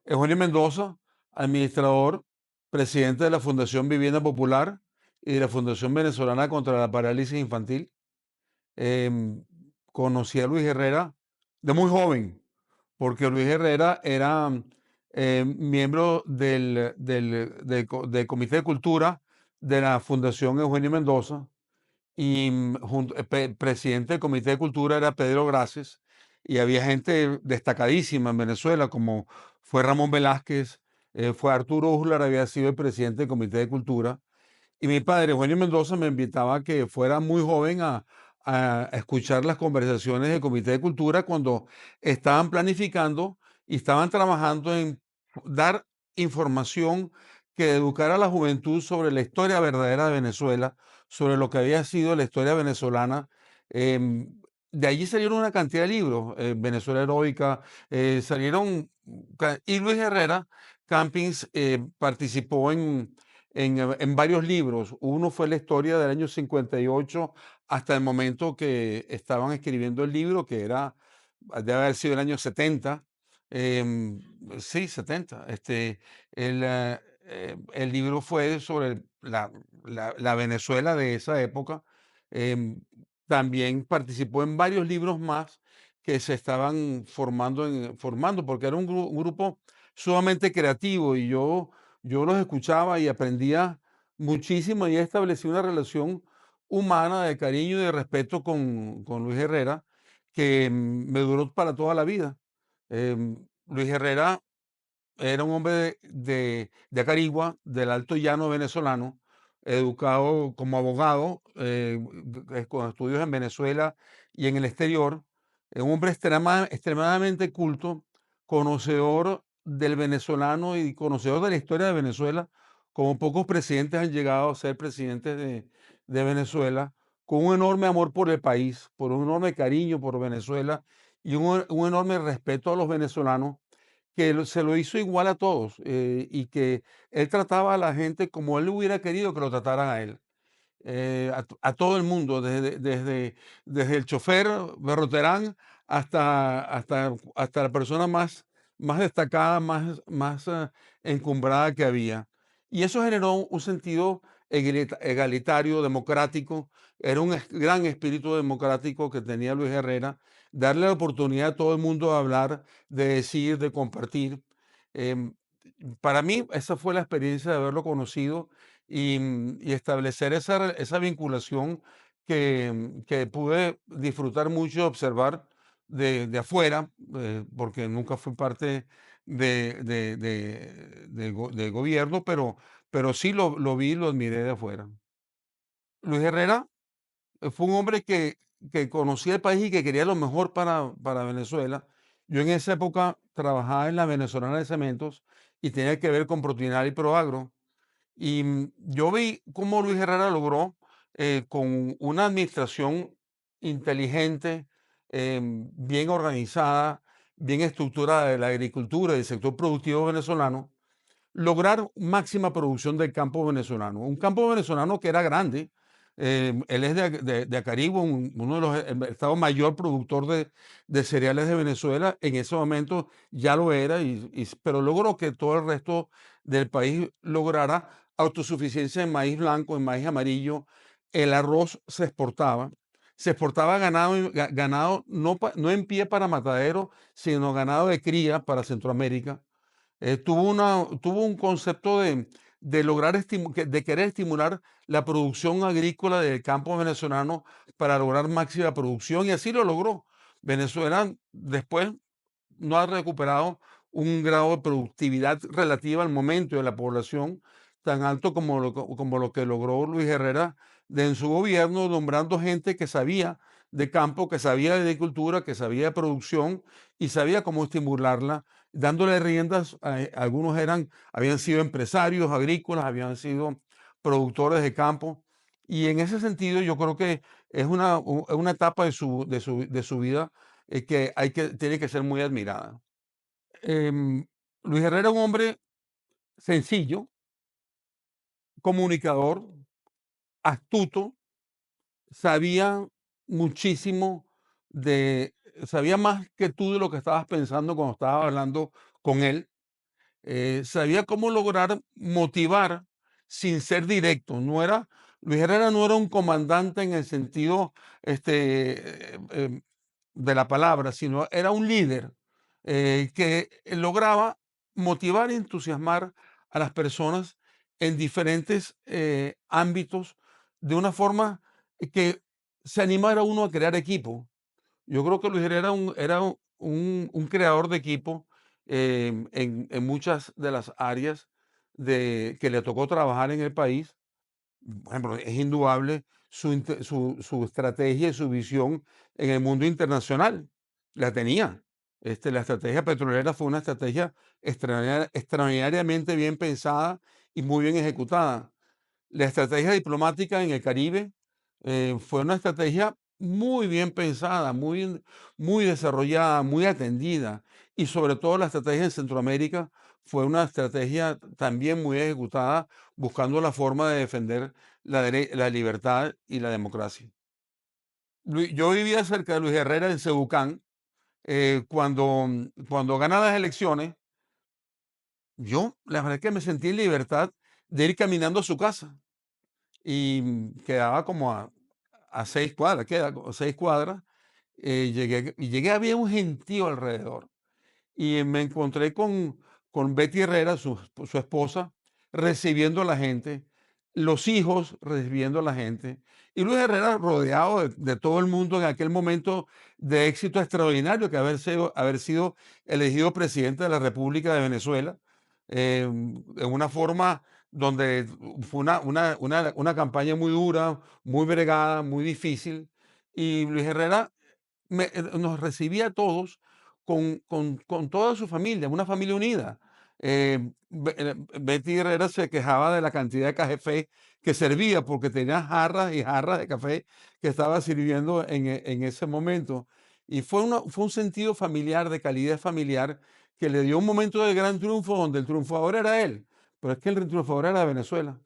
Eugenio Mendoza, administrador, presidente de la Fundación Vivienda Popular y de la Fundación Venezolana contra la Parálisis Infantil. Em, Conocí a Luis Herrera de muy joven, porque Luis Herrera era miembro del Comité de Cultura de la Fundación Eugenio Mendoza y presidente del Comité de Cultura era Pedro Graces, y había gente destacadísima en Venezuela, como fue Ramón Velázquez, fue Arturo Uslar, había sido el presidente del Comité de Cultura, y mi padre, Eugenio Mendoza, me invitaba a que fuera muy joven a escuchar las conversaciones del Comité de Cultura cuando estaban planificando y estaban trabajando en dar información que educara a la juventud sobre la historia verdadera de Venezuela, sobre lo que había sido la historia venezolana. Em, de allí salieron una cantidad de libros, Venezuela Heroica, y Luis Herrera Campins participó en varios libros. Uno fue la historia del año 58 hasta el momento que estaban escribiendo el libro, que era, debe haber sido el año 70. em, sí, 70. El libro fue sobre la Venezuela de esa época. Em, También participó en varios libros más que se estaban formando, porque era un grupo sumamente creativo, y yo los escuchaba y aprendía muchísimo, y establecí una relación humana de cariño y de respeto con Luis Herrera que me duró para toda la vida. Luis Herrera era un hombre de Acarigua, del Alto Llano venezolano, educado como abogado, con estudios en Venezuela y en el exterior. Un hombre extremadamente culto, conocedor del venezolano y conocedor de la historia de Venezuela, como pocos presidentes han llegado a ser presidentes de Venezuela, con un enorme amor por el país, por un enorme cariño por Venezuela y un enorme respeto a los venezolanos, que se lo hizo igual a todos, y que él trataba a la gente como él hubiera querido que lo trataran a él. A todo el mundo, desde el chofer Berroterán hasta la persona más destacada, más encumbrada que había. Y eso generó un sentido egalitario, democrático. Era un gran espíritu democrático que tenía Luis Herrera, darle la oportunidad a todo el mundo de hablar, de decir, de compartir. Em, para mí, esa fue la experiencia de haberlo conocido y establecer esa vinculación que pude disfrutar mucho de observar de afuera, porque nunca fui parte del gobierno, pero sí lo vi y lo admiré de afuera. Luis Herrera fue un hombre que conocía el país y que quería lo mejor para Venezuela. Yo en esa época trabajaba en la Venezolana de Cementos y tenía que ver con Protinal y Proagro. Y yo vi cómo Luis Herrera logró, con una administración inteligente, bien organizada, bien estructurada de la agricultura y del sector productivo venezolano, lograr máxima producción del campo venezolano. Un campo venezolano que era grande. Él es de Acarigua, uno de los el estado mayor productor de cereales de Venezuela. En ese momento ya lo era, pero logró que todo el resto del país lograra autosuficiencia en maíz blanco, en maíz amarillo. El arroz se exportaba ganado, ganado no en pie para matadero, sino ganado de cría para Centroamérica. Tuvo un concepto de lograr de querer estimular la producción agrícola del campo venezolano para lograr máxima producción, y así lo logró. Venezuela después no ha recuperado un grado de productividad relativa al momento de la población tan alto como lo que logró Luis Herrera en su gobierno, nombrando gente que sabía de campo, que sabía de agricultura, que sabía de producción y sabía cómo estimularla, dándole riendas. Algunos habían sido empresarios agrícolas, habían sido productores de campo. Y en ese sentido yo creo que es una etapa de su vida, tiene que ser muy admirada. Em, Luis Herrera era un hombre sencillo, comunicador, astuto, sabía muchísimo sabía más que tú de lo que estabas pensando cuando estabas hablando con él. sabía cómo lograr motivar sin ser directo. Luis Herrera no era un comandante en el sentido de la palabra, sino era un líder que lograba motivar y entusiasmar a las personas en diferentes ámbitos de una forma que se animara uno a crear equipo. Yo creo que Luis Herrera un creador de equipo en muchas de las áreas que le tocó trabajar en el país. Por ejemplo, es indudable su estrategia y su visión en el mundo internacional. La tenía. La estrategia petrolera fue una estrategia extraordinariamente bien pensada y muy bien ejecutada. La estrategia diplomática en el Caribe fue una estrategia muy bien pensada, muy desarrollada, muy atendida. Y sobre todo la estrategia en Centroamérica fue una estrategia también muy ejecutada, buscando la forma de defender la libertad y la democracia. Yo vivía cerca de Luis Herrera en Cebucán. Cuando gana las elecciones, yo la verdad es que me sentí en libertad de ir caminando a su casa y quedaba como a 6 cuadras, queda como 6 cuadras. Llegué, había un gentío alrededor y me encontré con Betty Herrera, su esposa, recibiendo a la gente, los hijos recibiendo a la gente, y Luis Herrera rodeado de todo el mundo en aquel momento de éxito extraordinario que haber sido elegido presidente de la República de Venezuela, en una forma donde fue una campaña muy dura, muy bregada, muy difícil, y Luis Herrera nos recibía a todos con toda su familia, una familia unida. Betty Herrera se quejaba de la cantidad de café que servía porque tenía jarras y jarras de café que estaba sirviendo en ese momento. Y fue un sentido familiar, de calidez familiar, que le dio un momento de gran triunfo donde el triunfador era él. Pero es que el triunfador era Venezuela.